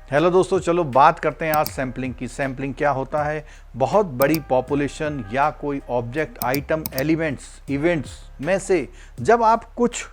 Hello दोस्तों, चलो बात करते हैं आज सैम्पलिंग की। सैम्पलिंग क्या होता है? बहुत बड़ी पॉपुलेशन या कोई ऑब्जेक्ट, आइटम, एलिमेंट्स, इवेंट्स में से जब आप कुछ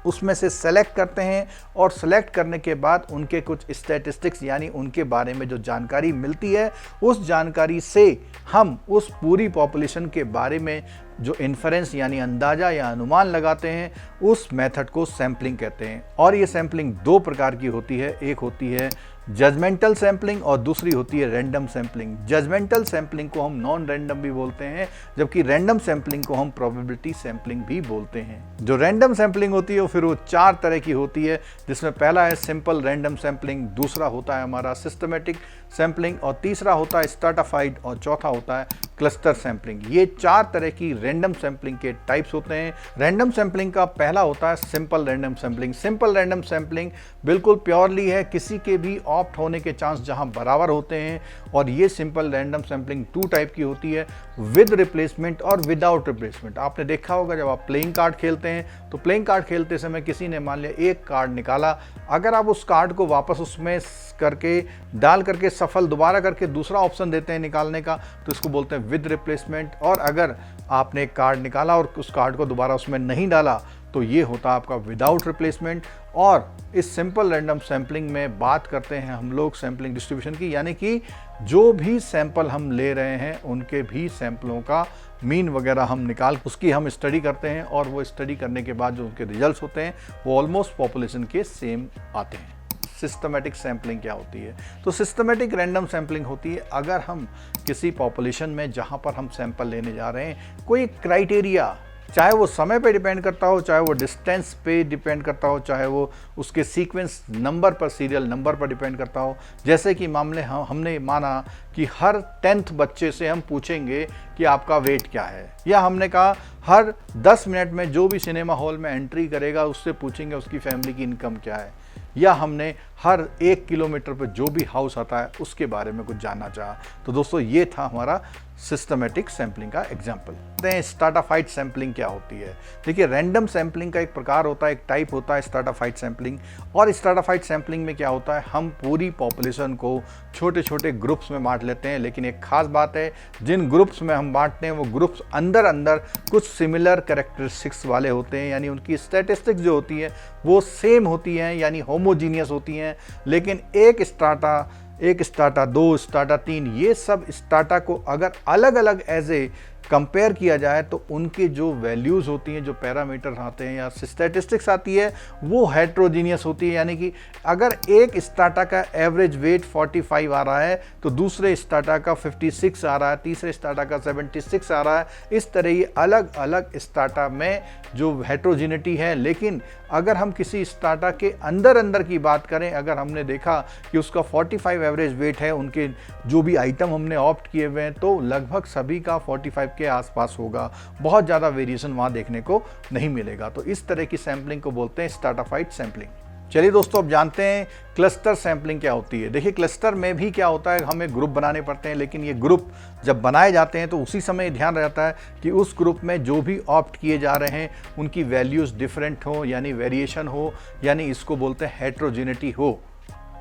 उसमें से सेलेक्ट करते हैं और सेलेक्ट करने के बाद उनके कुछ स्टैटिस्टिक्स यानी उनके बारे में जो जानकारी मिलती है, उस जानकारी से हम उस पूरी पॉपुलेशन के बारे में जो इन्फरेंस यानी अंदाज़ा या अनुमान लगाते हैं, उस मेथड को सैम्पलिंग कहते हैं। और ये सैम्पलिंग दो प्रकार की होती है, एक होती है जजमेंटल सैम्पलिंग और दूसरी होती है रैंडम सैम्पलिंग। जजमेंटल सैम्पलिंग को हम नॉन रैंडम भी बोलते हैं, जबकि रैंडम सैम्पलिंग को हम प्रोबेबिलिटी सैम्पलिंग भी बोलते हैं। जो रैंडम सैम्पलिंग होती है फिर वो चार तरह की होती है, जिसमें पहला है सिंपल रैंडम सैम्पलिंग, दूसरा होता है हमारा सिस्टमेटिक सैम्पलिंग और तीसरा होता है स्ट्रैटिफाइड और चौथा होता है क्लस्टर सैम्पलिंग। ये चार तरह की रैंडम सैम्पलिंग के टाइप्स होते हैं। रैंडम सैम्पलिंग का पहला होता है simple random sampling. Simple random sampling बिल्कुल प्योरली है, किसी के भी ऑप्ट होने के चांस जहां बराबर होते हैं। और ये simple random sampling two type की होती है, विद रिप्लेसमेंट और विदाउट रिप्लेसमेंट। आपने देखा होगा जब आप प्लेइंग कार्ड खेलते हैं तो प्लेइंग कार्ड खेलते समय किसी ने मान लिया एक कार्ड निकाला, अगर आप उस कार्ड को वापस उसमें करके डाल करके सफल दोबारा करके दूसरा ऑप्शन देते हैं निकालने का, तो इसको बोलते हैं विद रिप्लेसमेंट। और अगर आपने एक कार्ड निकाला और उस कार्ड को दोबारा उसमें नहीं डाला तो ये होता है आपका विदाउट रिप्लेसमेंट। और इस सिंपल रैंडम सैम्पलिंग में बात करते हैं हम लोग सैम्पलिंग डिस्ट्रीब्यूशन की, यानी कि जो भी सैंपल हम ले रहे हैं उनके भी सैंपलों का मीन वगैरह हम निकाल उसकी हम स्टडी करते हैं, और वो स्टडी करने के बाद जो उनके रिजल्ट्स होते हैं वो ऑलमोस्ट पॉपुलेशन के सेम आते हैं। सिस्टमेटिक सैम्पलिंग क्या होती है? तो सिस्टमेटिक रैंडम सैम्पलिंग होती है अगर हम किसी पॉपुलेशन में जहां पर हम सैंपल लेने जा रहे हैं कोई क्राइटेरिया, चाहे वो समय पे डिपेंड करता हो, चाहे वो डिस्टेंस पे डिपेंड करता हो, चाहे वो उसके सीक्वेंस नंबर पर, सीरियल नंबर पर डिपेंड करता हो। जैसे कि मामले हमने माना कि हर 10th बच्चे से हम पूछेंगे कि आपका वेट क्या है, या हमने कहा हर 10 मिनट में जो भी सिनेमा हॉल में एंट्री करेगा उससे पूछेंगे उसकी फैमिली की इनकम क्या है, या हमने हर 1 किलोमीटर पर जो भी हाउस आता है उसके बारे में कुछ जानना चाहा। तो दोस्तों ये था हमारा सिस्टमेटिक सैम्पलिंग का एग्जाम्पल। स्ट्रैटिफाइड सैम्पलिंग क्या होती है? देखिए, रैंडम सैम्पलिंग का एक प्रकार होता है, एक टाइप होता है स्ट्रैटिफाइड सैम्पलिंग। और स्ट्रैटिफाइड सैम्पलिंग में क्या होता है, हम पूरी पॉपुलेशन को छोटे छोटे ग्रुप्स में बांट लेते हैं। लेकिन एक खास बात है, जिन ग्रुप्स में हम बांटते हैं वो ग्रुप्स अंदर अंदर कुछ सिमिलर कैरेक्टरिस्टिक्स वाले होते हैं, यानी उनकी स्टैटिस्टिक्स जो होती है वो सेम होती हैं, यानी होमोजीनियस होती हैं। लेकिन एक स्टाटा 2 स्टाटा 3 ये सब स्टाटा को अगर अलग अलग एज ए कंपेयर किया जाए तो उनके जो वैल्यूज़ होती हैं, जो पैरामीटर आते हैं या स्टैटिस्टिक्स आती है वो हेट्रोजीनियस होती है। यानी कि अगर एक स्टाटा का एवरेज वेट 45 आ रहा है तो दूसरे स्टाटा का 56 आ रहा है, तीसरे स्टाटा का 76 आ रहा है। इस तरह ये अलग अलग स्टाटा में जो हेट्रोजिनिटी है। लेकिन अगर हम किसी स्टाटा के अंदर अंदर की बात करें, अगर हमने देखा कि उसका 45 एवरेज वेट है, उनके जो भी आइटम हमने ऑप्ट किए हुए हैं तो लगभग सभी का 45 के आसपास होगा, बहुत ज़्यादा वेरिएशन वहाँ देखने को नहीं मिलेगा। तो इस तरह की सैम्पलिंग को बोलते हैं स्ट्रैटिफाइड सैम्पलिंग। चलिए दोस्तों, अब जानते हैं क्लस्टर सैम्पलिंग क्या होती है। देखिए, क्लस्टर में भी क्या होता है, हमें ग्रुप बनाने पड़ते हैं, लेकिन ये ग्रुप जब बनाए जाते हैं तो उसी समय ध्यान रहता है कि उस ग्रुप में जो भी ऑप्ट किए जा रहे हैं उनकी वैल्यूज़ डिफरेंट हो, यानी वेरिएशन हो, यानी इसको बोलते हैं हेट्रोजिनिटी हो।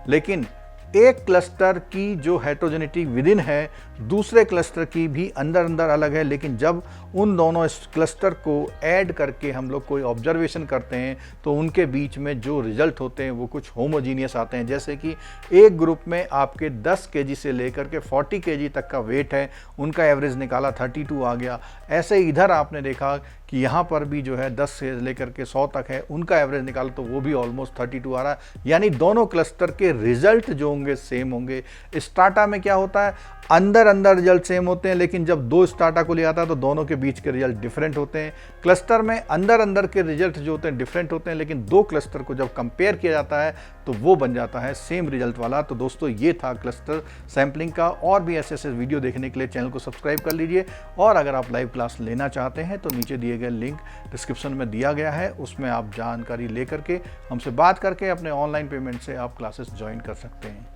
लेकिन एक क्लस्टर की जो हेट्रोजेनिटी विदिन है दूसरे क्लस्टर की भी अंदर अंदर अलग है। लेकिन जब उन दोनों क्लस्टर को ऐड करके हम लोग कोई ऑब्जर्वेशन करते हैं तो उनके बीच में जो रिजल्ट होते हैं वो कुछ होमोजीनियस आते हैं। जैसे कि एक ग्रुप में आपके 10 केजी से लेकर के 40 केजी तक का वेट है, उनका एवरेज निकाला 32 आ गया। ऐसे इधर आपने देखा कि यहाँ पर भी जो है 10 से लेकर के 100 तक है, उनका एवरेज निकाला तो वो भी ऑलमोस्ट 32 आ रहा है। यानी दोनों क्लस्टर के रिजल्ट जो होंगे सेम होंगे। स्टाटा में क्या होता है, अंदर अंदर रिजल्ट सेम होते हैं, लेकिन जब दो स्टाटा को ले आता है तो दोनों के बीच के रिजल्ट डिफरेंट होते हैं। क्लस्टर में अंदर अंदर के रिजल्ट जो होते हैं डिफरेंट होते हैं, लेकिन दो क्लस्टर को जब कंपेयर किया जाता है तो वो बन जाता है सेम रिजल्ट वाला। तो दोस्तों ये था क्लस्टर सैम्पलिंग का। और भी ऐसे वीडियो देखने के लिए चैनल को सब्सक्राइब कर लीजिए। और अगर आप लाइव क्लास लेना चाहते हैं तो नीचे दिए गए लिंक डिस्क्रिप्शन में दिया गया है, उसमें आप जानकारी लेकर के हमसे बात करके अपने ऑनलाइन पेमेंट से आप क्लासेस ज्वाइन कर सकते हैं।